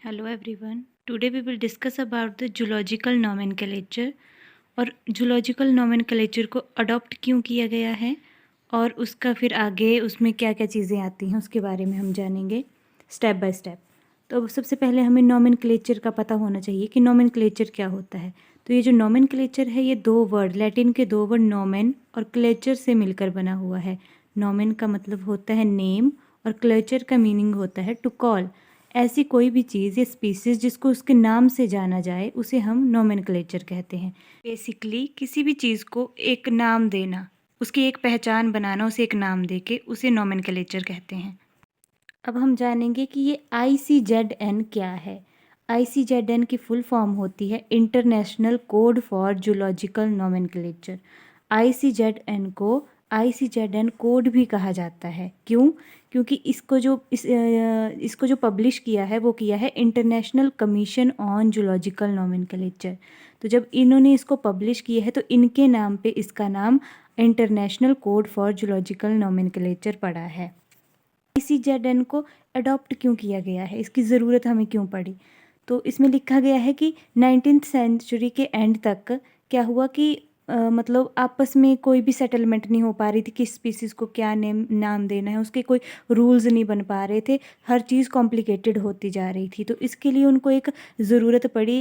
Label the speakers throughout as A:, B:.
A: Hello everyone. Today we will discuss about the zoological nomenclature और zoological nomenclature को adopt क्यों किया गया है और उसका फिर आगे उसमें क्या क्या चीज़ें आती हैं उसके बारे में हम जानेंगे स्टेप बाय स्टेप। तो सबसे पहले हमें नोमेनक्लेचर का पता होना चाहिए कि नोमेनक्लेचर क्या होता है। तो ये जो नोमेनक्लेचर है ये दो वर्ड लैटिन के दो वर्ड नोमेन और क्लेचर से मिलकर बना हुआ है। नोमेन का मतलब होता है नेम और क्लेचर का मीनिंग होता है टू कॉल। ऐसी कोई भी चीज़ या स्पीसीज जिसको उसके नाम से जाना जाए उसे हम नोमेनक्लेचर कहते हैं। बेसिकली किसी भी चीज़ को एक नाम देना, उसकी एक पहचान बनाना, उसे एक नाम देके उसे नोमेनक्लेचर कहते हैं। अब हम जानेंगे कि ये ICZN क्या है। ICZN की फुल फॉर्म होती है international code for zoological nomenclature. ICZN को ICZN कोड भी कहा जाता है। क्यों? क्योंकि इसको जो पब्लिश किया है वो किया है international commission on zoological nomenclature. तो जब इन्होंने इसको पब्लिश किया है तो इनके नाम पे इसका नाम international code for zoological nomenclature पड़ा है। ICZN को अडॉप्ट क्यों किया गया है, इसकी ज़रूरत हमें क्यों पड़ी? तो इसमें लिखा गया है कि 19th सेंचुरी के एंड तक क्या हुआ कि मतलब आपस में कोई भी सेटलमेंट नहीं हो पा रही थी, किस स्पीसीज़ को क्या नाम देना है, उसके कोई रूल्स नहीं बन पा रहे थे, हर चीज़ कॉम्प्लिकेटेड होती जा रही थी। तो इसके लिए उनको एक ज़रूरत पड़ी,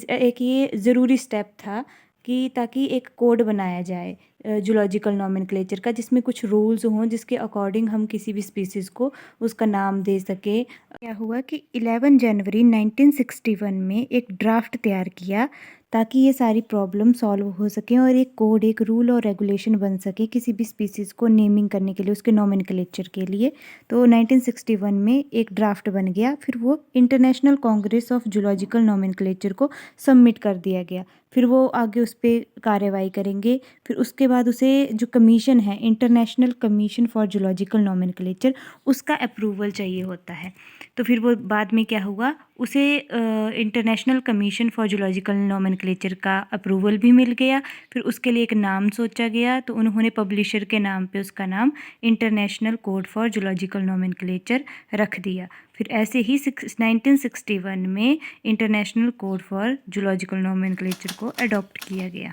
A: एक ये ज़रूरी स्टेप था कि ताकि एक कोड बनाया जाए जूलॉजिकल नोमेनक्लेचर का, जिसमें कुछ रूल्स हों जिसके अकॉर्डिंग हम किसी भी स्पीसीज़ को उसका नाम दे सके। क्या हुआ कि 11 जनवरी 1961 में एक ड्राफ्ट तैयार किया ताकि ये सारी प्रॉब्लम सॉल्व हो सके और एक कोड, एक रूल और रेगुलेशन बन सके किसी भी स्पीसीज़ को नेमिंग करने के लिए, उसके नोमेनक्लेचर के लिए। तो 1961 में एक ड्राफ्ट बन गया, फिर वो international Congress of zoological nomenclature को सबमिट कर दिया गया। फिर वो आगे उस पर कार्रवाई करेंगे। फिर उसके बाद उसे जो कमीशन है international commission for zoological nomenclature, उसका अप्रूवल चाहिए होता है। तो फिर वो बाद में क्या हुआ, उसे international commission for zoological nomenclature का अप्रूवल भी मिल गया। फिर उसके लिए एक नाम सोचा गया, तो उन्होंने पब्लिशर के नाम पे उसका नाम international code for zoological nomenclature रख दिया। फिर ऐसे ही 1961 में international code for zoological nomenclature को अडॉप्ट किया गया।